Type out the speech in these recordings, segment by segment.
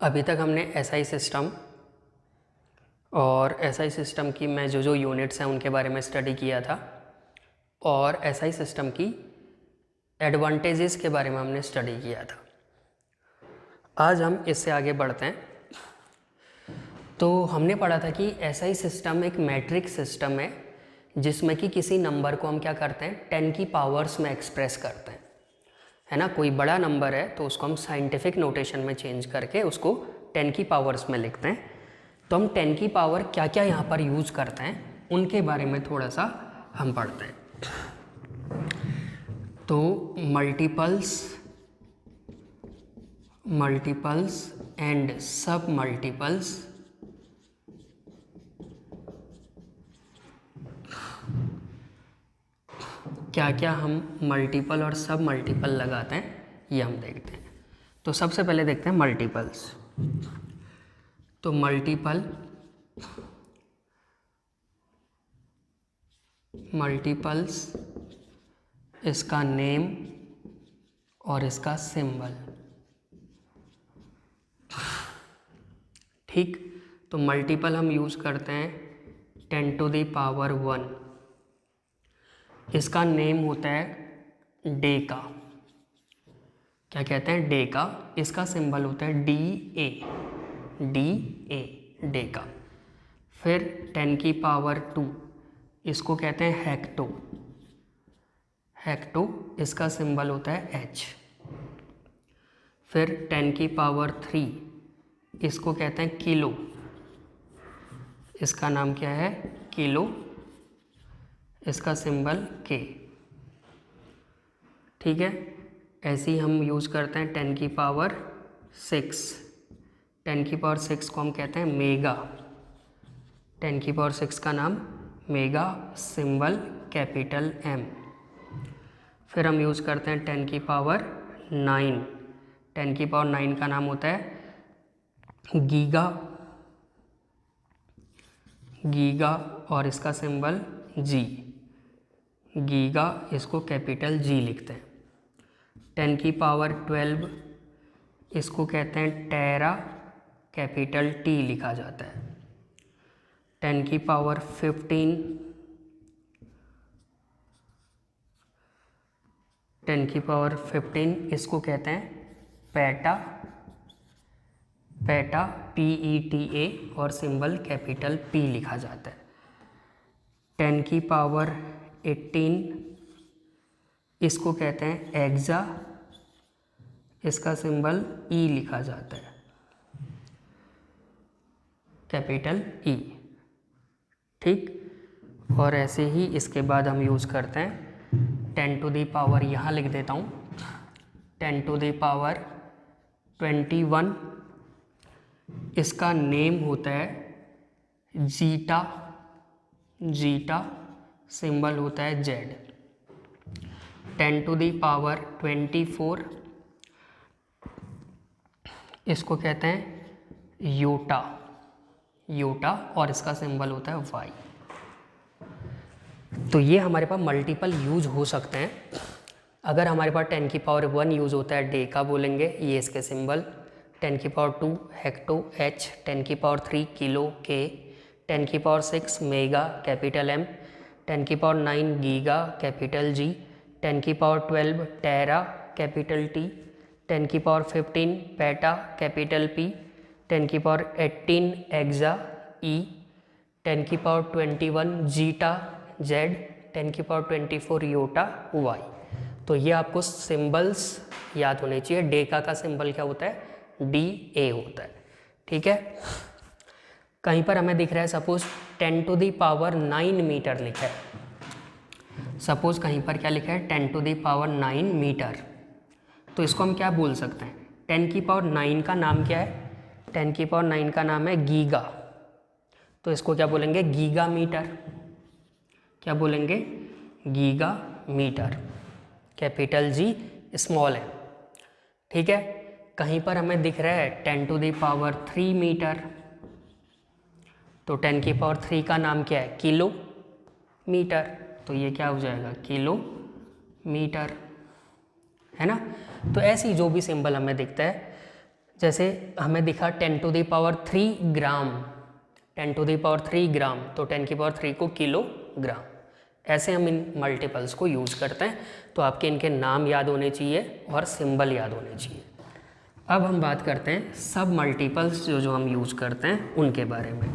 अभी तक हमने एसआई सिस्टम और एसआई सिस्टम की मैं जो यूनिट्स हैं उनके बारे में स्टडी किया था और एसआई सिस्टम की एडवांटेजेस के बारे में हमने स्टडी किया था। आज हम इससे आगे बढ़ते हैं। तो हमने पढ़ा था कि एसआई सिस्टम एक मैट्रिक सिस्टम है जिसमें कि किसी नंबर को हम क्या करते हैं 10 की पावर्स में एक्सप्रेस करते हैं, है ना। कोई बड़ा नंबर है तो उसको हम साइंटिफिक नोटेशन में चेंज करके उसको 10 की पावर्स में लिखते हैं। तो हम 10 की पावर क्या क्या यहाँ पर यूज करते हैं उनके बारे में थोड़ा सा हम पढ़ते हैं। तो मल्टीपल्स एंड सब मल्टीपल्स क्या क्या हम मल्टीपल और सब मल्टीपल लगाते हैं ये हम देखते हैं। तो सबसे पहले देखते हैं मल्टीपल्स। तो मल्टीपल्स इसका नेम और इसका सिंबल, ठीक। तो मल्टीपल हम यूज करते हैं 10 टू द पावर 1। इसका नेम होता है डेका, क्या कहते हैं डेका। इसका सिंबल होता है डी ए डेका। फिर 10 की पावर 2 इसको कहते हैं हेक्टो, इसका सिंबल होता है एच। फिर 10 की पावर 3 इसको कहते हैं किलो, इसका नाम क्या है किलो, इसका सिंबल के, ठीक है। ऐसे ही हम यूज करते हैं 10 की पावर 6। 10 की पावर 6 को हम कहते हैं मेगा, 10 की पावर 6 का नाम मेगा, सिंबल कैपिटल एम। फिर हम यूज करते हैं 10 की पावर 9। 10 की पावर 9 का नाम होता है गीगा और इसका सिंबल जी, गीगा, इसको कैपिटल जी लिखते हैं। 10 की पावर 12 इसको कहते हैं टेरा, कैपिटल टी लिखा जाता है। 10 की पावर 15 10 की पावर 15 इसको कहते हैं पेटा PETA और सिंबल कैपिटल पी लिखा जाता है। 10 की पावर 18 इसको कहते हैं एक्सा, इसका सिंबल ई लिखा जाता है, कैपिटल ई, ठीक। और ऐसे ही इसके बाद हम यूज़ करते हैं 10 टू दी पावर, यहाँ लिख देता हूँ 10 टू दी पावर 21 इसका नेम होता है जीटा, सिंबल होता है जेड। 10 टू दी पावर 24 इसको कहते हैं यूटा और इसका सिंबल होता है वाई। तो ये हमारे पास मल्टीपल यूज हो सकते हैं। अगर हमारे पास 10 की पावर 1 यूज होता है डेका बोलेंगे, ये इसके सिंबल। 10 की पावर 2 हेक्टो एच, 10 की पावर 3 किलो के, 10 की पावर 6 मेगा कैपिटल एम, 10 की पावर 9 गीगा कैपिटल जी, 10 की पावर 12 टेरा कैपिटल टी, 10 की पावर 15 पेटा कैपिटल पी, 10 की पावर 18 एक्सा ई, 10 की पावर 21 जीटा जेड, 10 की पावर 24 योटा वाई। तो ये आपको सिंबल्स याद होने चाहिए। डेका का सिंबल क्या होता है DA होता है, ठीक है। कहीं पर हमें दिख रहा है suppose 10 to the power 9 metre लिखा है, सपोज कहीं पर क्या लिखा है 10 टू दी पावर 9 मीटर। तो इसको हम क्या बोल सकते हैं 10 की पावर 9 का नाम क्या है, 10 की पावर 9 का नाम है गीगा। तो इसको क्या बोलेंगे गीगा मीटर, क्या बोलेंगे gigametre, capital G small है, ठीक है। कहीं पर हमें दिख रहा है 10 टू दी पावर 3 मीटर, तो 10 की पावर 3 का नाम क्या है किलो मीटर, तो ये क्या हो जाएगा किलो मीटर, है ना। तो ऐसी जो भी सिंबल हमें दिखता है जैसे हमें दिखा 10⁻³ ग्राम, 10⁻³ ग्राम, तो 10⁻³ को किलोग्राम। ऐसे हम इन मल्टीपल्स को यूज़ करते हैं। तो आपके इनके नाम याद होने चाहिए और सिंबल याद होने चाहिए। अब हम बात करते हैं सब मल्टीपल्स जो हम यूज़ करते हैं उनके बारे में।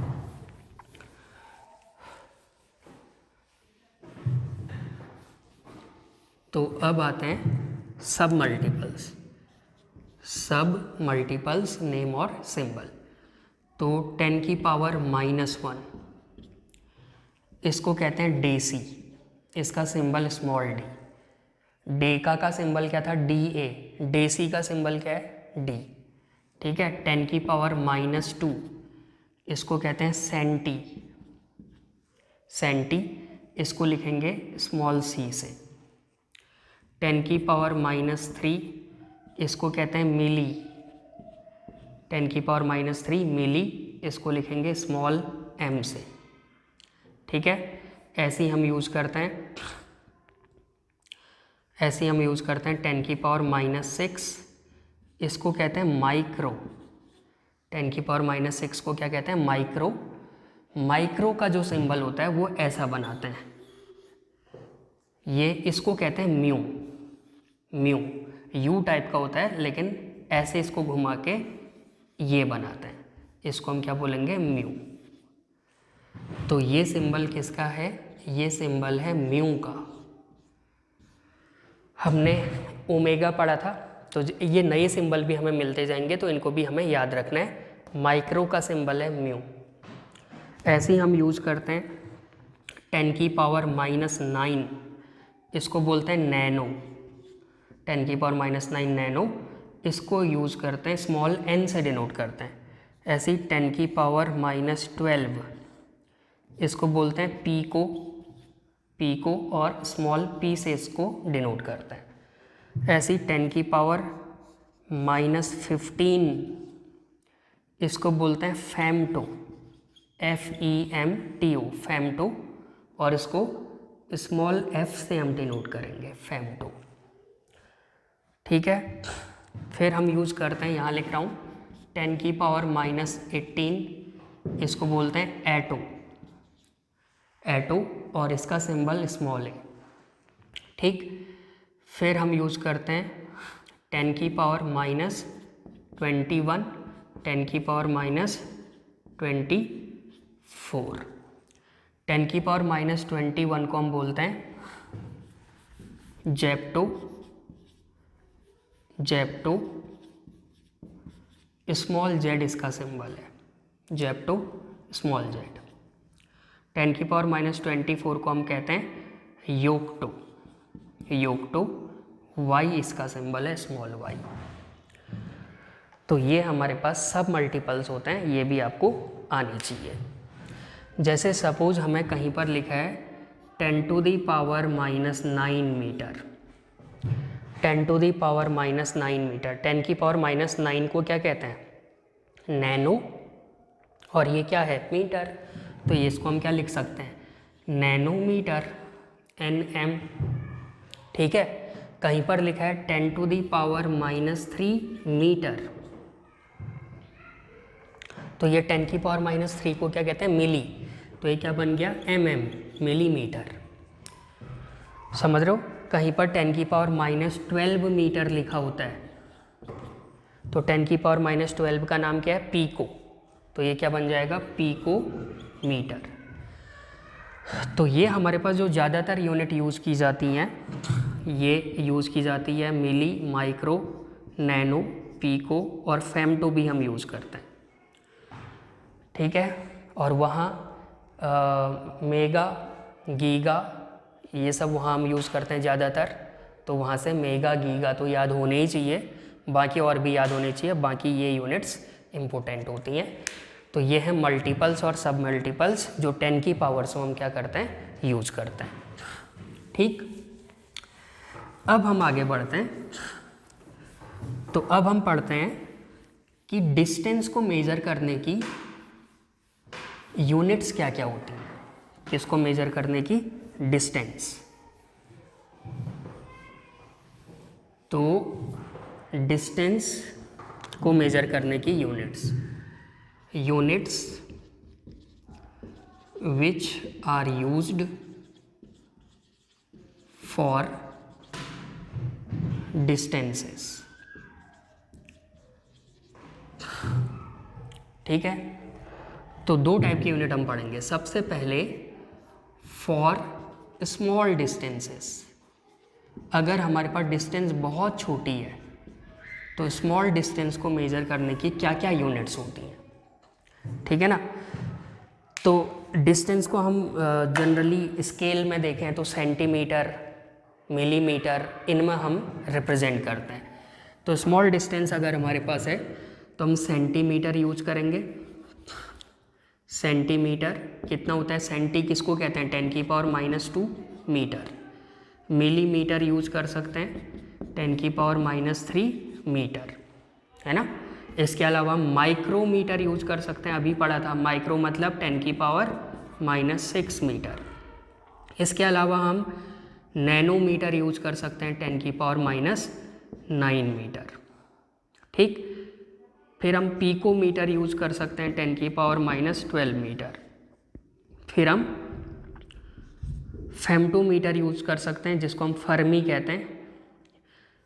तो अब आते हैं सब मल्टीपल्स। सब मल्टीपल्स नेम और सिंबल। तो 10⁻⁻1 इसको कहते हैं डेसी, इसका सिंबल स्मॉल डी। डेका का सिंबल क्या था? DA। डेसी का सिंबल क्या है? D। ठीक है। 10⁻⁻2 इसको कहते हैं सेंटी। सेंटी इसको लिखेंगे स्मॉल c से। 10⁻³ इसको कहते हैं मिली। 10⁻³ मिली इसको लिखेंगे स्मॉल m से। ठीक है। ऐसे ही हम यूज़ करते हैं 10⁻6 इसको कहते हैं माइक्रो। 10⁻6 को क्या कहते हैं? माइक्रो। माइक्रो का जो सिंबल होता है वो ऐसा बनाते हैं, ये इसको कहते हैं म्यू। म्यू यू टाइप का होता है, लेकिन ऐसे इसको घुमा के ये बनाते हैं, इसको हम क्या बोलेंगे? म्यू। तो ये सिंबल किसका है? ये सिंबल है म्यू का। हमने ओमेगा पढ़ा था, तो ये नए सिंबल भी हमें मिलते जाएंगे, तो इनको भी हमें याद रखना है। माइक्रो का सिंबल है म्यू। ऐसे ही हम यूज़ करते हैं 10⁻⁻9 इसको बोलते हैं नैनो। 10⁻⁻9 नैनो इसको यूज़ करते हैं, स्मॉल n से डिनोट करते हैं। ऐसे ही 10⁻12 इसको बोलते हैं पीको। पीको और स्मॉल p से इसको डिनोट करते हैं। ऐसे ही 10⁻−15 इसको बोलते हैं फेमटो। FEMTO फेमटो, और इसको स्मॉल f से हम डिनोट करेंगे, फेमटो। ठीक है। फिर हम यूज़ करते हैं, यहाँ लिख रहा हूँ 10⁻18 इसको बोलते हैं एटो। एटो और इसका सिंबल स्मॉल है। ठीक। फिर हम यूज़ करते हैं 10⁻21 10⁻24 10⁻21 को हम बोलते हैं जेप्टो। जेप्टो स्मॉल z इसका सिंबल है, जेप्टो स्मॉल z। 10⁻24 को हम कहते हैं योक्टो। योक्टो y इसका सिंबल है, स्मॉल y। तो ये हमारे पास सब मल्टीपल्स होते हैं, ये भी आपको आनी चाहिए। जैसे सपोज हमें कहीं पर लिखा है 10⁻⁻9 मीटर। 10⁻⁻9 मीटर। 10⁻⁻9 को क्या कहते हैं? नैनो। और ये क्या है? मीटर। तो ये इसको हम क्या लिख सकते हैं? Nanometre, NM। ठीक है। कहीं पर लिखा है 10⁻⁻3 मीटर, तो ये 10⁻³ को क्या कहते हैं? मिली। तो ये क्या बन गया? MM, millimetre. समझ रहे हो? कहीं पर 10⁻12 मीटर लिखा होता है, तो 10⁻12 का नाम क्या है? पीको। तो ये क्या बन जाएगा? Picometre. तो ये हमारे पास जो ज़्यादातर यूनिट यूज़ की जाती हैं, ये यूज़ की जाती है मिली, माइक्रो, नैनो, पीको और फेमटो भी हम यूज़ करते हैं। ठीक है। और वहाँ मेगा, गीगा, ये सब वहाँ हम यूज़ करते हैं ज़्यादातर, तो वहाँ से मेगा, गीगा तो याद होने ही चाहिए, बाकी और भी याद होने चाहिए, बाकी ये यूनिट्स इम्पोर्टेंट होती हैं। तो ये हैं मल्टीपल्स और सब मल्टीपल्स जो 10 की पावर से हम क्या करते हैं? यूज़ करते हैं। ठीक। अब हम आगे बढ़ते हैं। तो अब हम पढ़ते हैं कि डिस्टेंस को मेज़र करने की यूनिट्स क्या क्या होती हैं। किसको मेज़र करने की? डिस्टेंस। तो डिस्टेंस को मेजर करने की units which are used for distances. ठीक है, तो दो टाइप की यूनिट हम पढ़ेंगे। सबसे पहले फॉर स्मॉल डिस्टेंसेस, अगर हमारे पास डिस्टेंस बहुत छोटी है तो स्मॉल डिस्टेंस को मेजर करने की क्या क्या यूनिट्स होती हैं, ठीक है ना। तो डिस्टेंस को हम जनरली स्केल में देखें तो सेंटीमीटर, मिलीमीटर, इनमें हम रिप्रेजेंट करते हैं। तो स्मॉल डिस्टेंस अगर हमारे पास है तो हम सेंटीमीटर यूज करेंगे। सेंटीमीटर कितना होता है, सेंटी किसको कहते हैं, 10⁻⁻² मीटर। मिलीमीटर यूज कर सकते हैं 10⁻³ मीटर, है ना। इसके अलावा माइक्रोमीटर यूज कर सकते हैं, अभी पढ़ा था माइक्रो मतलब 10⁻⁻6 मीटर। इसके अलावा हम नैनोमीटर यूज कर सकते हैं 10⁻⁹ मीटर, ठीक। फिर हम पिकोमीटर यूज कर सकते हैं 10⁻12 मीटर। फिर हम फेम्टोमीटर यूज कर सकते हैं जिसको हम फर्मी कहते हैं,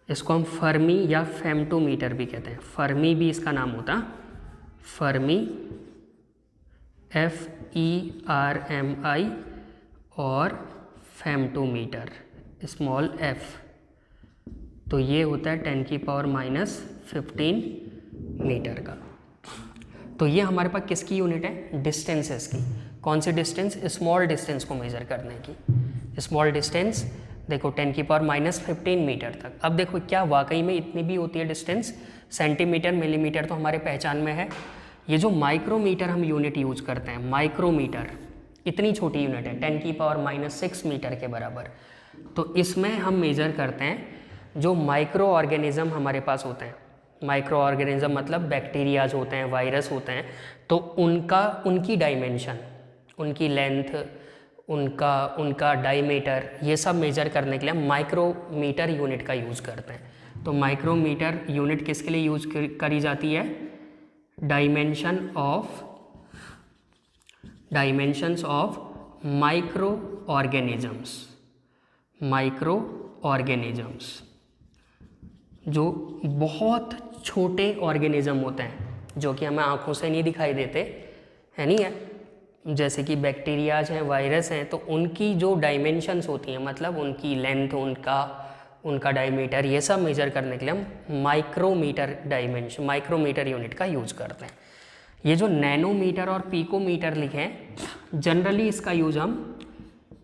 इसको हम फर्मी या फेम्टोमीटर भी कहते हैं। फर्मी भी इसका नाम होता, फर्मी FERMI और फेम्टोमीटर स्मॉल f। तो ये होता है 10⁻⁻15 मीटर का। तो ये हमारे पास किसकी यूनिट है, डिस्टेंसेस की। कौन सी डिस्टेंस, स्मॉल डिस्टेंस को मेजर करने की। स्मॉल डिस्टेंस देखो 10⁻⁻15 मीटर तक। अब देखो क्या वाकई में इतनी भी होती है डिस्टेंस, सेंटीमीटर मिलीमीटर तो हमारे पहचान में है। ये जो माइक्रोमीटर हम यूनिट यूज करते हैं, माइक्रोमीटर इतनी छोटी यूनिट है 10⁻⁻6 मीटर के बराबर। तो इसमें हम मेजर करते हैं जो माइक्रो ऑर्गेनिज्म हमारे पास होते हैं। माइक्रो ऑर्गेनिज्म मतलब बैक्टीरियाज होते हैं, वायरस होते हैं, तो उनकी डायमेंशन, उनकी लेंथ, उनका डायमीटर, ये सब मेजर करने के लिए हम माइक्रोमीटर यूनिट का यूज़ करते हैं। तो माइक्रोमीटर यूनिट किसके लिए यूज करी जाती है, डायमेंशंस ऑफ माइक्रो ऑर्गेनिजम्स, जो बहुत छोटे ऑर्गेनिज्म होते हैं जो कि हमें आंखों से नहीं दिखाई देते, है नहीं है, जैसे कि बैक्टीरियाज हैं, वायरस हैं, तो उनकी जो डायमेंशंस होती हैं, मतलब उनकी लेंथ, उनका डायमीटर, ये सब मेजर करने के लिए हम माइक्रोमीटर यूनिट का यूज करते हैं। ये जो नैनोमीटर और पिकोमीटर लिखे हैं, जनरली इसका यूज हम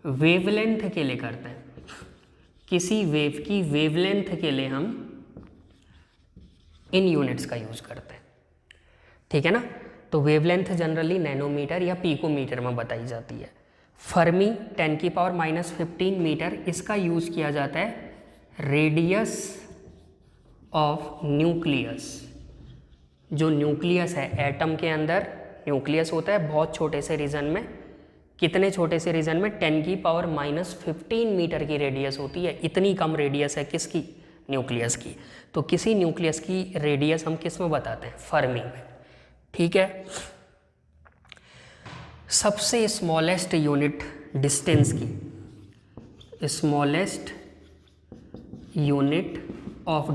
वेवलेंथ के लिए करते हैं। किसी वेव की वेवलेंथ के लिए हम इन यूनिट्स का यूज करते हैं, ठीक है ना। तो वेवलेंथ जनरली नैनोमीटर या पिकोमीटर में बताई जाती है। फर्मी 10⁻⁻15 मीटर, इसका यूज किया जाता है रेडियस ऑफ न्यूक्लियस। जो न्यूक्लियस है, एटम के अंदर न्यूक्लियस होता है बहुत छोटे से रीजन में। कितने छोटे से रीजन में, 10⁻⁻15 मीटर की रेडियस होती है। इतनी कम रेडियस है किसकी, न्यूक्लियस की। तो किसी न्यूक्लियस की रेडियस हम किस में बताते हैं, फर्मी में, ठीक है। सबसे स्मॉलेस्ट यूनिट डिस्टेंस की, स्मॉलेस्ट यूनिट ऑफ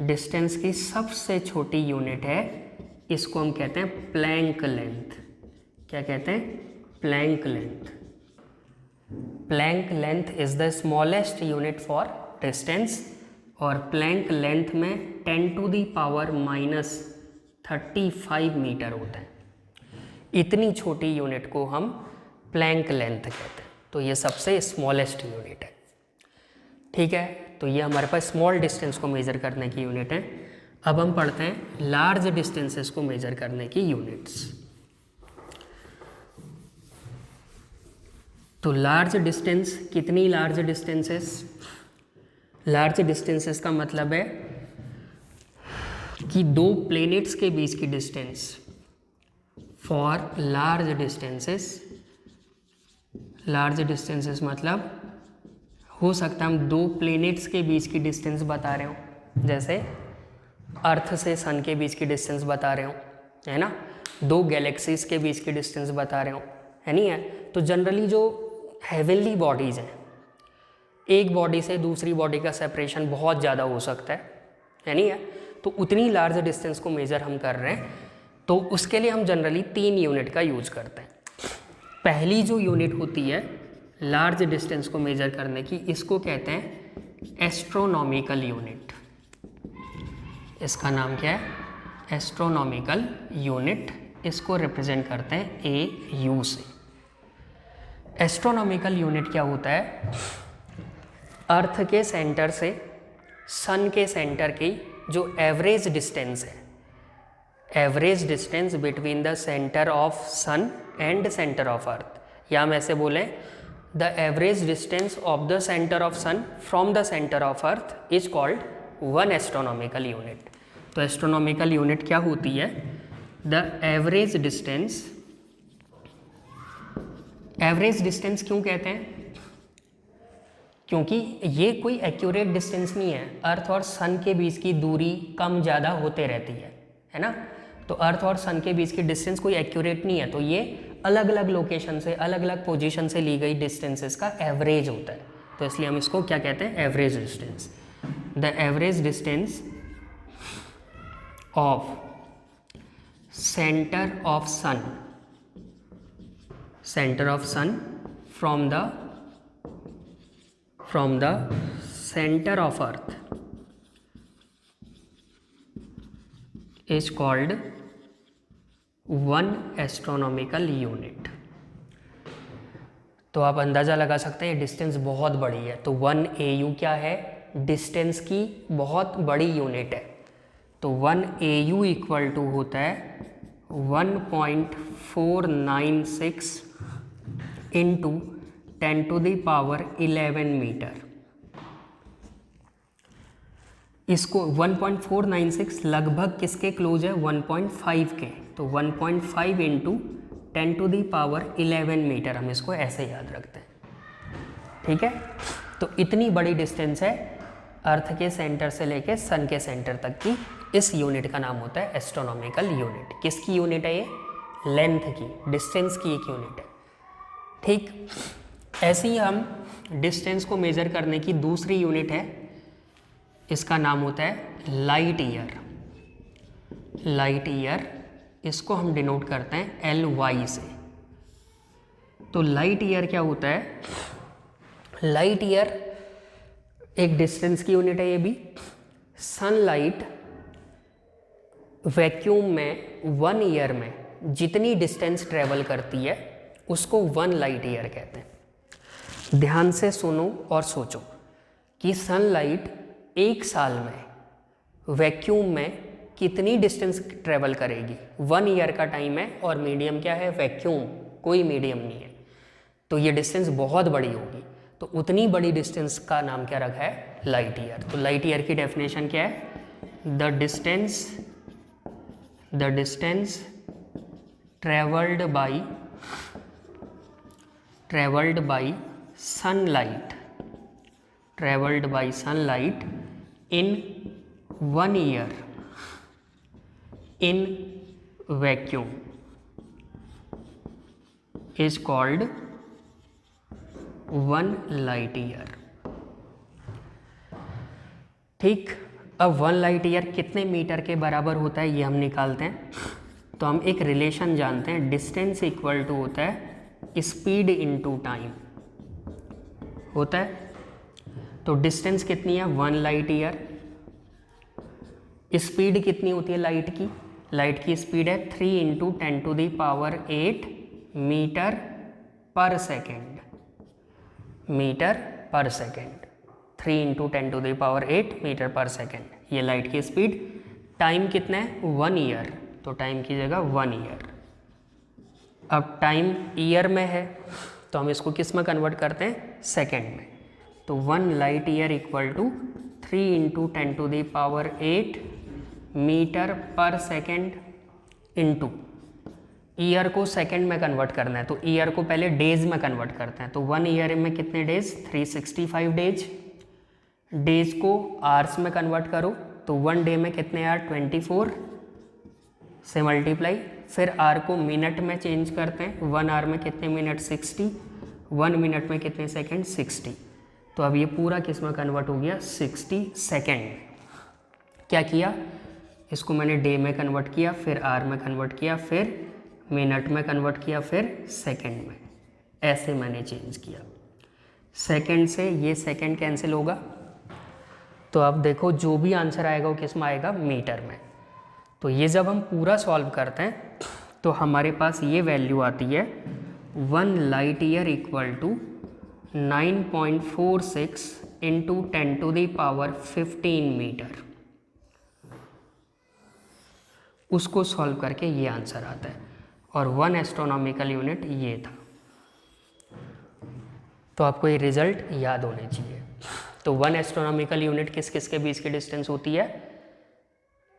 डिस्टेंस की सबसे छोटी यूनिट है, इसको हम कहते हैं प्लैंक लेंथ। क्या कहते हैं, Planck length. Planck length is the smallest unit for distance, और प्लैंक लेंथ में 10⁻⁻35 मीटर होता है। इतनी छोटी यूनिट को हम प्लैंक लेंथ कहते हैं। तो ये सबसे स्मॉलेस्ट यूनिट है, ठीक है। तो ये हमारे पास स्मॉल डिस्टेंस को मेजर करने की यूनिट है। अब हम पढ़ते हैं लार्ज डिस्टेंसेस को मेजर करने की यूनिट्स। तो लार्ज डिस्टेंस, कितनी लार्ज डिस्टेंसेस, लार्ज डिस्टेंसेस का मतलब है कि दो प्लेनेट्स के बीच की डिस्टेंस। फॉर लार्ज डिस्टेंसेस मतलब हो सकता है हम दो प्लेनेट्स के बीच की डिस्टेंस बता रहे हो, जैसे अर्थ से सन के बीच की डिस्टेंस बता रहे हो, है ना, दो गैलेक्सीज के बीच की डिस्टेंस बता रहे हो, है नहीं है। तो जनरली जो हेवनली बॉडीज़ हैं, एक बॉडी से दूसरी बॉडी का सेपरेशन बहुत ज़्यादा हो सकता है नहीं है। तो उतनी लार्ज डिस्टेंस को मेज़र हम कर रहे हैं, तो उसके लिए हम जनरली 3 यूनिट का यूज करते हैं। पहली जो यूनिट होती है लार्ज डिस्टेंस को मेज़र करने की, इसको कहते हैं एस्ट्रोनॉमिकल यूनिट। इसका नाम क्या है? Astronomical unit. इसको रिप्रेजेंट करते हैं AU से। एस्ट्रोनॉमिकल यूनिट क्या होता है? अर्थ के सेंटर से सन के सेंटर की जो एवरेज डिस्टेंस है, average distance between the centre of sun and centre of earth, या हम ऐसे बोलें the average distance of the centre of sun from the centre of earth is called 1 astronomical unit. तो astronomical unit क्या होती है? The average distance. Average distance क्यों कहते हैं? क्योंकि ये कोई एक्यूरेट डिस्टेंस नहीं है, अर्थ और सन के बीच की दूरी कम ज़्यादा होते रहती है ना। तो अर्थ और सन के बीच की डिस्टेंस कोई एक्यूरेट नहीं है, तो ये अलग अलग लोकेशन से, अलग अलग पोजीशन से ली गई डिस्टेंसेस का एवरेज होता है। तो इसलिए हम इसको क्या कहते हैं? Average distance. The average distance of centre of sun, centre of sun from the centre of earth is called 1 astronomical unit. तो आप अंदाज़ा लगा सकते हैं डिस्टेंस बहुत बड़ी है, तो 1 AU क्या है? डिस्टेंस की बहुत बड़ी यूनिट है। तो 1 AU इक्वल टू होता है 1.496 इंटू 10⁻11 मीटर। इसको 1.496 लगभग किसके क्लोज है? 1.5 के। तो 1.5 इंटू 10⁻11 मीटर, हम इसको ऐसे याद रखते हैं, ठीक है। तो इतनी बड़ी डिस्टेंस है अर्थ के सेंटर से लेके सन के सेंटर तक की। इस यूनिट का नाम होता है एस्ट्रोनॉमिकल यूनिट। किसकी यूनिट है ये? लेंथ की, डिस्टेंस की एक यूनिट है, ठीक। ऐसे ही हम डिस्टेंस को मेज़र करने की दूसरी यूनिट है, इसका नाम होता है लाइट ईयर। लाइट ईयर, इसको हम डिनोट करते हैं LY से। तो लाइट ईयर क्या होता है? लाइट ईयर एक डिस्टेंस की यूनिट है ये भी। सनलाइट वैक्यूम में 1 ईयर में जितनी डिस्टेंस ट्रेवल करती है उसको 1 लाइट ईयर कहते हैं। ध्यान से सुनो और सोचो कि सनलाइट एक साल में वैक्यूम में कितनी डिस्टेंस ट्रेवल करेगी? 1 ईयर का टाइम है और मीडियम क्या है? वैक्यूम, कोई मीडियम नहीं है, तो ये डिस्टेंस बहुत बड़ी होगी। तो उतनी बड़ी डिस्टेंस का नाम क्या रखा है? Light year. तो लाइट ईयर की डेफिनेशन क्या है? The distance travelled by sunlight in 1 year in vacuum is called 1 light year, ठीक। अब 1 लाइट ईयर कितने मीटर के बराबर होता है ये हम निकालते हैं। तो हम एक रिलेशन जानते हैं, डिस्टेंस इक्वल टू होता है स्पीड इनटू टाइम होता है। तो डिस्टेंस कितनी है? 1 लाइट ईयर। स्पीड कितनी होती है लाइट की? लाइट की स्पीड है 3 × 10⁸ metre per second. Metre per second, 3 × 10⁸ metre per second, ये लाइट की स्पीड। टाइम कितना है? 1 ईयर। तो टाइम की जगह 1 ईयर। अब टाइम ईयर में है तो हम इसको किस में कन्वर्ट करते हैं? सेकेंड में। तो 1 light year equal to 3 × 10⁸ metre per second into year को सेकेंड में कन्वर्ट करना है, तो ईयर को पहले डेज में कन्वर्ट करते हैं। तो 1 ईयर में कितने डेज? 365 डेज। डेज को आवर्स में कन्वर्ट करो तो 1 डे में कितने आवर, 24 से मल्टीप्लाई, फिर आर को मिनट में चेंज करते हैं, 1 आवर में कितने मिनट, 60, 1 मिनट में कितने सेकंड, 60। तो अब ये पूरा किस में कन्वर्ट हो गया, 60 सेकेंड। क्या किया, इसको मैंने डे में कन्वर्ट किया, फिर आर में कन्वर्ट किया, फिर मिनट में कन्वर्ट किया, फिर सेकेंड में, ऐसे मैंने चेंज किया। सेकेंड से ये सेकेंड कैंसिल होगा, तो अब देखो जो भी आंसर आएगा वो किस में आएगा, मीटर में। तो ये जब हम पूरा सॉल्व करते हैं तो हमारे पास ये वैल्यू आती है 1 light year equal to 9.46 into 10⁻15 metre. उसको सॉल्व करके ये आंसर आता है, और 1 एस्ट्रोनॉमिकल यूनिट ये था। तो आपको ये रिजल्ट याद होने चाहिए। तो 1 एस्ट्रोनॉमिकल यूनिट किस किस के बीच की डिस्टेंस होती है,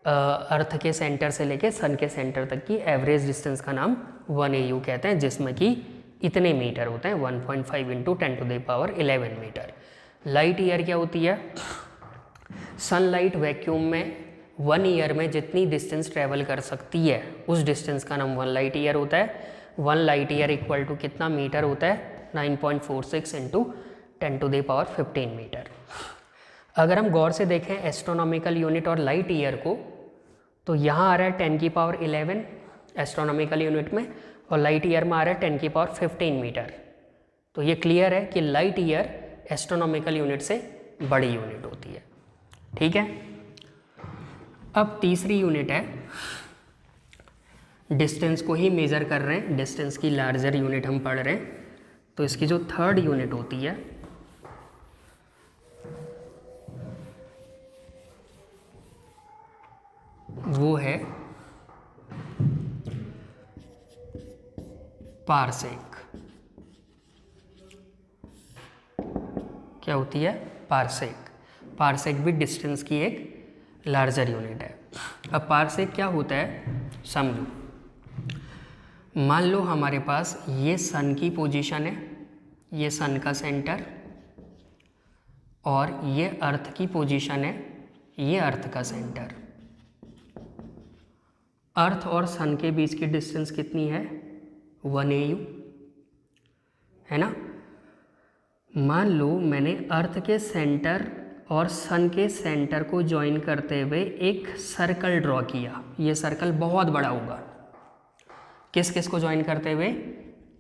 अर्थ के सेंटर से लेके सन के सेंटर तक की एवरेज डिस्टेंस का नाम 1 AU कहते हैं, जिसमें कि इतने मीटर होते हैं, 1.5 इंटू 10⁻11 मीटर। लाइट ईयर क्या होती है, सनलाइट वैक्यूम में 1 ईयर में जितनी डिस्टेंस ट्रेवल कर सकती है उस डिस्टेंस का नाम 1 लाइट ईयर होता है। 1 लाइट ईयर इक्वल टू कितना मीटर होता है, 9.46 इंटू 10⁻15 मीटर। अगर हम गौर से देखें एस्ट्रोनॉमिकल यूनिट और लाइट ईयर को, तो यहाँ आ रहा है 10⁻11 एस्ट्रोनॉमिकल यूनिट में, और लाइट ईयर में आ रहा है 10⁻15 मीटर। तो ये क्लियर है कि लाइट ईयर एस्ट्रोनॉमिकल यूनिट से बड़ी यूनिट होती है। ठीक है, अब तीसरी यूनिट है, डिस्टेंस को ही मेज़र कर रहे हैं, डिस्टेंस की लार्जर यूनिट हम पढ़ रहे हैं। तो इसकी जो थर्ड यूनिट होती है वो है पारसेक। क्या होती है, पारसेक। पारसेक भी डिस्टेंस की एक लार्जर यूनिट है। अब पारसेक क्या होता है समझो। मान लो हमारे पास ये सन की पोजीशन है, ये सन का सेंटर, और ये अर्थ की पोजीशन है, ये अर्थ का सेंटर। अर्थ और सन के बीच की डिस्टेंस कितनी है, 1 AU है ना। मान लो मैंने अर्थ के सेंटर और सन के सेंटर को ज्वाइन करते हुए एक सर्कल ड्रॉ किया। ये सर्कल बहुत बड़ा होगा। किस किस को ज्वाइन करते हुए,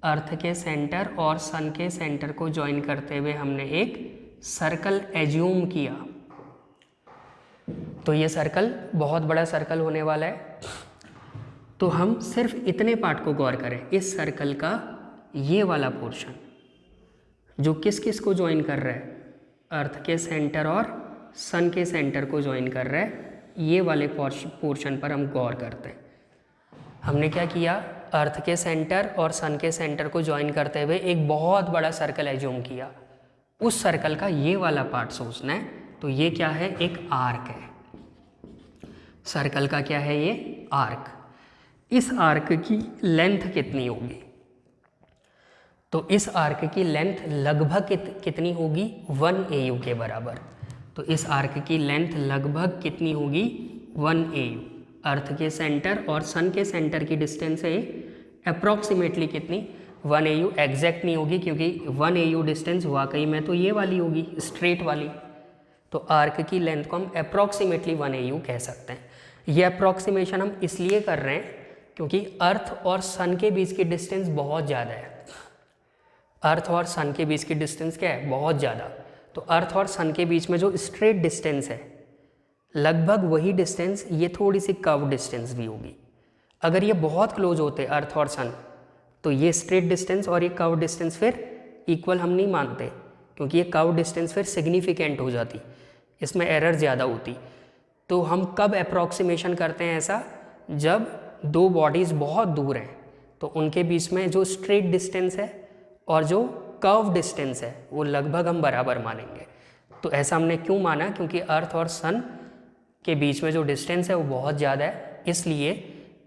अर्थ के सेंटर और सन के सेंटर को ज्वाइन करते हुए हमने एक सर्कल एज्यूम किया। तो ये सर्कल बहुत बड़ा सर्कल होने वाला है। तो हम सिर्फ इतने पार्ट को गौर करें, इस सर्कल का ये वाला पोर्शन जो किस किस को ज्वाइन कर रहा है, अर्थ के सेंटर और सन के सेंटर को ज्वाइन कर रहा है, ये वाले पोर्शन पर हम गौर करते हैं। हमने क्या किया, अर्थ के सेंटर और सन के सेंटर को ज्वाइन करते हुए एक बहुत बड़ा सर्कल एज्यूम किया। उस सर्कल का ये वाला पार्ट सोचना है। तो ये क्या है, एक आर्क है। सर्कल का क्या है, ये आर्क। इस आर्क की लेंथ कितनी होगी, तो इस आर्क की लेंथ लगभग कितनी होगी, 1 AU के बराबर। तो इस आर्क की लेंथ लगभग कितनी होगी, 1 AU। अर्थ के सेंटर और सन के सेंटर की डिस्टेंस है अप्रॉक्सीमेटली कितनी, 1 AU। एग्जैक्ट नहीं होगी क्योंकि 1 AU डिस्टेंस वाकई में तो ये वाली होगी, स्ट्रेट वाली। तो आर्क की लेंथ को हम अप्रॉक्सीमेटली 1 AU कह सकते हैं। ये अप्रॉक्सीमेशन हम इसलिए कर रहे हैं क्योंकि अर्थ और सन के बीच की डिस्टेंस बहुत ज़्यादा है। अर्थ और सन के बीच की डिस्टेंस क्या है, बहुत ज़्यादा। तो अर्थ और सन के बीच में जो स्ट्रेट डिस्टेंस है लगभग वही डिस्टेंस ये थोड़ी सी कर्व डिस्टेंस भी होगी। अगर ये बहुत क्लोज होते अर्थ और सन तो ये स्ट्रेट डिस्टेंस और ये कर्व डिस्टेंस फिर इक्वल हम नहीं मानते, क्योंकि ये कर्व डिस्टेंस फिर सिग्निफिकेंट हो जाती, इसमें एरर ज़्यादा होती। तो हम कब अप्रॉक्सीमेशन करते हैं ऐसा, जब दो बॉडीज़ बहुत दूर हैं तो उनके बीच में जो स्ट्रेट डिस्टेंस है और जो कर्व डिस्टेंस है वो लगभग हम बराबर मानेंगे। तो ऐसा हमने क्यों माना, क्योंकि अर्थ और सन के बीच में जो डिस्टेंस है वो बहुत ज़्यादा है, इसलिए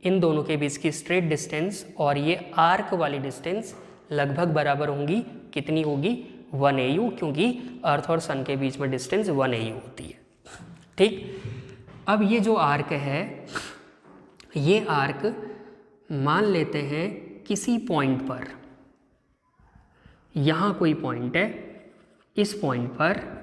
इन दोनों के बीच की स्ट्रेट डिस्टेंस और ये आर्क वाली डिस्टेंस लगभग बराबर होंगी। कितनी होगी, 1 AU, क्योंकि अर्थ और सन के बीच में डिस्टेंस 1 AU होती है। ठीक, अब ये जो आर्क है, ये आर्क मान लेते हैं किसी पॉइंट पर, यहाँ कोई पॉइंट है, इस पॉइंट पर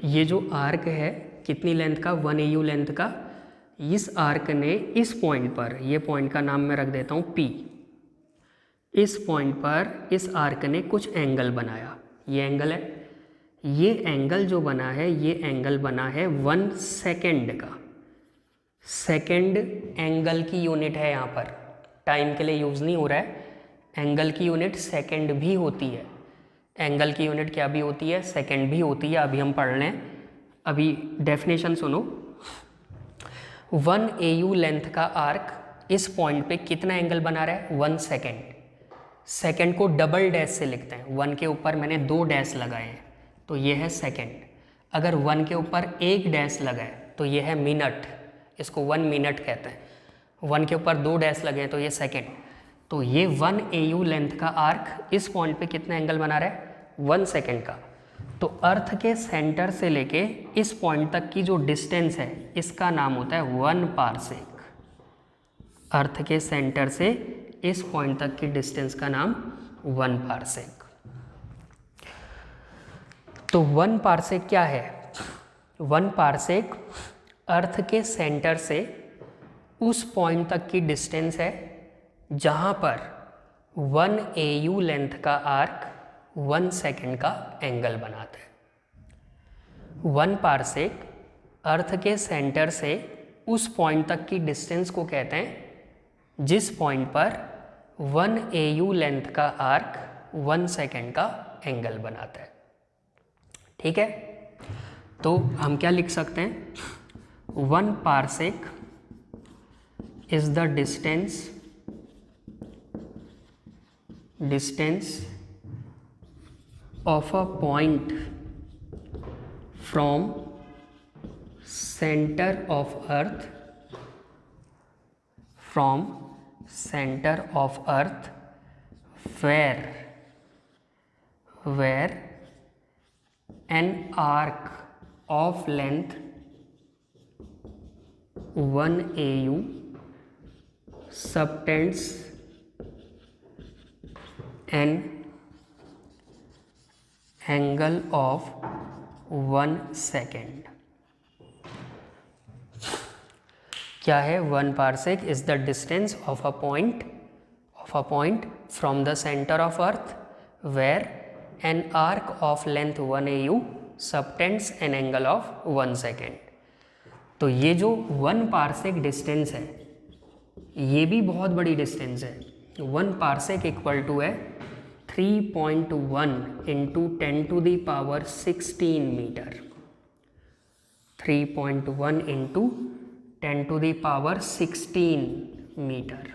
ये जो आर्क है कितनी लेंथ का, 1 AU लेंथ का, इस आर्क ने इस पॉइंट पर, ये पॉइंट का नाम मैं रख देता हूँ P, इस पॉइंट पर इस आर्क ने कुछ एंगल बनाया, ये एंगल है, ये एंगल जो बना है, ये एंगल बना है 1 सेकेंड का। सेकेंड एंगल की यूनिट है, यहाँ पर टाइम के लिए यूज़ नहीं हो रहा है, एंगल की यूनिट सेकेंड भी होती है, एंगल की यूनिट क्या भी होती है, सेकेंड भी होती है। अभी हम पढ़ लें, अभी डेफिनेशन सुनो। 1 AU लेंथ का आर्क इस पॉइंट पे कितना एंगल बना रहा है, 1 सेकेंड। सेकेंड को डबल डैश से लिखते हैं, 1 के ऊपर मैंने 2 डैश लगाए हैं तो ये है सेकेंड। अगर 1 के ऊपर 1 डैश लगाए तो ये है मिनट, इसको 1 मिनट कहते हैं। 1 के ऊपर 2 डैश लगे हैं तो ये सेकेंड। तो ये 1 AU लेंथ का आर्क इस पॉइंट पे कितना एंगल बना रहा है, 1 सेकेंड का। तो अर्थ के सेंटर से लेके इस पॉइंट तक की जो डिस्टेंस है, इसका नाम होता है 1 पारसेक। अर्थ के सेंटर से इस पॉइंट तक की डिस्टेंस का नाम 1 पारसेक। तो 1 पारसेक क्या है, 1 पारसेक अर्थ के सेंटर से उस पॉइंट तक की डिस्टेंस है जहाँ पर 1 AU लेंथ का आर्क 1 सेकेंड का एंगल बनाता है। 1 पारसेक अर्थ के सेंटर से उस पॉइंट तक की डिस्टेंस को कहते हैं जिस पॉइंट पर 1 AU लेंथ का आर्क 1 सेकेंड का एंगल बनाता है। ठीक है, तो हम क्या लिख सकते हैं, 1 parsec is the distance of a point from center of earth where an arc of length 1 AU subtends an angle of 1 second. क्या है, 1 parsec is the distance of a point from the centre of earth where an arc of length 1 AU subtends an angle of 1 second. तो ये जो 1 parsec distance है, ये भी बहुत बड़ी डिस्टेंस है। 1 पारसेक इक्वल टू है 3.1 into 10 to the power 16 metre. 3.1 into 10 to the power 16 metre,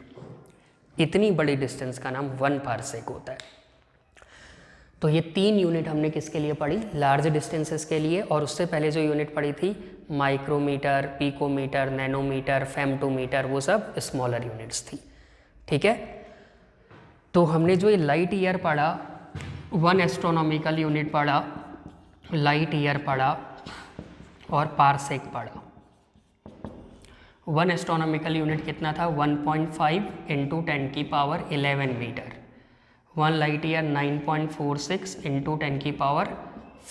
इतनी बड़ी डिस्टेंस का नाम 1 पारसेक होता है। तो ये 3 यूनिट हमने किसके लिए पढ़ी, लार्ज डिस्टेंसेस के लिए, और उससे पहले जो यूनिट पढ़ी थी माइक्रोमीटर, पिकोमीटर, नैनोमीटर, फेमटोमीटर, वो सब स्मॉलर यूनिट्स थी। ठीक है, तो हमने जो ये लाइट ईयर पढ़ा, 1 एस्ट्रोनॉमिकल यूनिट पढ़ा, लाइट ईयर पढ़ा और पारसेक पढ़ा। 1 एस्ट्रोनॉमिकल यूनिट कितना था, 1.5 इंटू 10 की power 11 metre. 1 light year 9.46 into 10 की पावर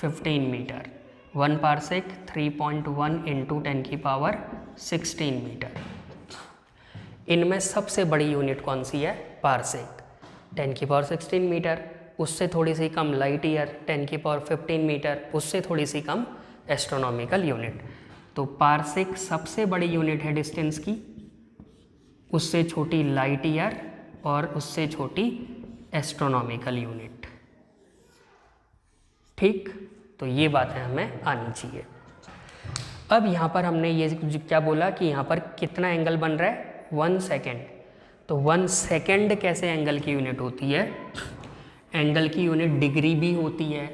15 मीटर। 1 पारसेक 3.1 इंटू 10 की पावर 16 मीटर। इनमें सबसे बड़ी यूनिट कौन सी है, पारसेक, 10 की पावर 16 मीटर। उससे थोड़ी सी कम लाइट ईयर, 10 की पावर 15 मीटर। उससे थोड़ी सी कम एस्ट्रोनॉमिकल यूनिट। तो पारसेक सबसे बड़ी यूनिट है डिस्टेंस की, उससे छोटी लाइट ईयर और उससे छोटी एस्ट्रोनॉमिकल यूनिट। ठीक, तो ये बातें हमें आनी चाहिए। अब यहाँ पर हमने ये क्या बोला कि यहाँ पर कितना एंगल बन रहा है, 1 सेकेंड। तो 1 सेकेंड कैसे एंगल की यूनिट होती है, एंगल की यूनिट डिग्री भी होती है,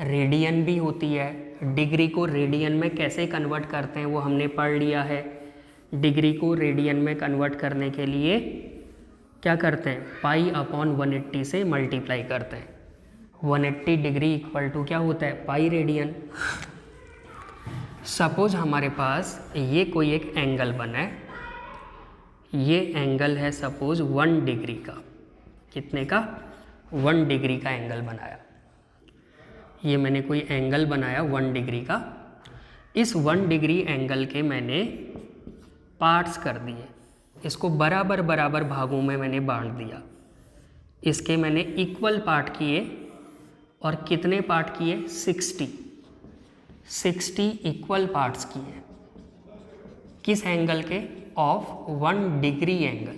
रेडियन भी होती है। डिग्री को रेडियन में कैसे कन्वर्ट करते हैं वो हमने पढ़ लिया है। डिग्री को रेडियन में कन्वर्ट करने के लिए क्या करते हैं, पाई अपॉन 180 से मल्टीप्लाई करते हैं। 180 डिग्री इक्वल टू क्या होता है, पाई रेडियन। सपोज हमारे पास ये कोई एक एंगल बना है, ये एंगल है सपोज 1 डिग्री का। कितने का, 1 डिग्री का एंगल बनाया। ये मैंने कोई एंगल बनाया 1 डिग्री का। इस 1 डिग्री एंगल के मैंने पार्ट्स कर दिए, इसको बराबर बराबर भागों में मैंने बांट दिया। इसके मैंने इक्वल पार्ट किए और कितने पार्ट किए, 60 इक्वल पार्ट्स किए। किस एंगल के, of 1 degree angle.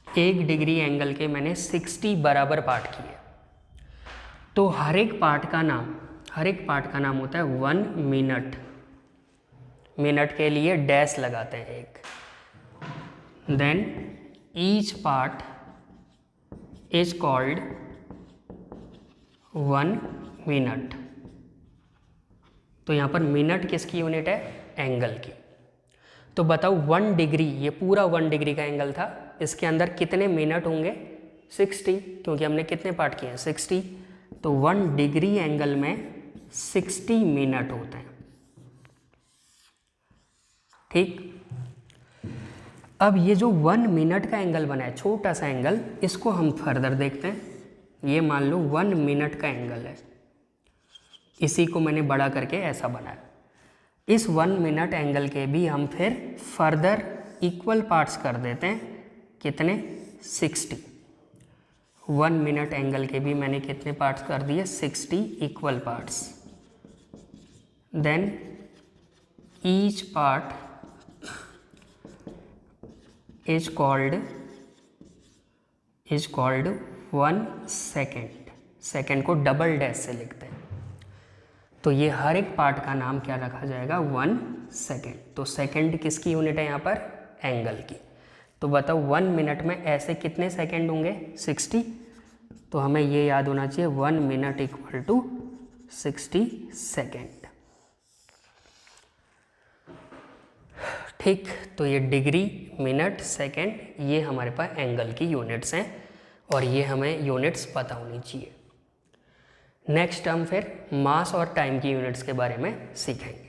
1 degree angle के मैंने 60 बराबर पार्ट किए। तो हर एक पार्ट का नाम होता है 1 मिनट। मिनट के लिए डैश लगाते हैं एक। Then each part is called 1 minute. तो यहाँ पर मिनट किसकी यूनिट है, एंगल की। तो बताओ 1 डिग्री, ये पूरा 1 डिग्री का एंगल था, इसके अंदर कितने मिनट होंगे, 60, क्योंकि हमने कितने पार्ट किए हैं, 60। तो 1 डिग्री एंगल में 60 मिनट होते हैं। ठीक, अब ये जो 1 मिनट का एंगल बना है, छोटा सा एंगल, इसको हम फर्दर देखते हैं। ये मान लो 1 मिनट का एंगल है, इसी को मैंने बड़ा करके ऐसा बनाया। इस 1 मिनट एंगल के भी हम फिर फर्दर इक्वल पार्ट्स कर देते हैं। कितने, 60। 1 मिनट एंगल के भी मैंने कितने पार्ट्स कर दिए, 60 equal parts. Then each part is called 1 second. Second को डबल डैश से लिखते हैं। तो ये हर एक पार्ट का नाम क्या रखा जाएगा, 1 सेकेंड। तो सेकेंड किसकी यूनिट है यहाँ पर, एंगल की। तो बताओ 1 मिनट में ऐसे कितने सेकेंड होंगे, 60। तो हमें ये याद होना चाहिए, 1 मिनट इक्वल टू 60 सेकेंड। ठीक, तो ये डिग्री, मिनट, सेकेंड, ये हमारे पास एंगल की यूनिट्स हैं और ये हमें यूनिट्स पता होनी चाहिए। नेक्स्ट हम फिर मास और टाइम की यूनिट्स के बारे में सीखेंगे।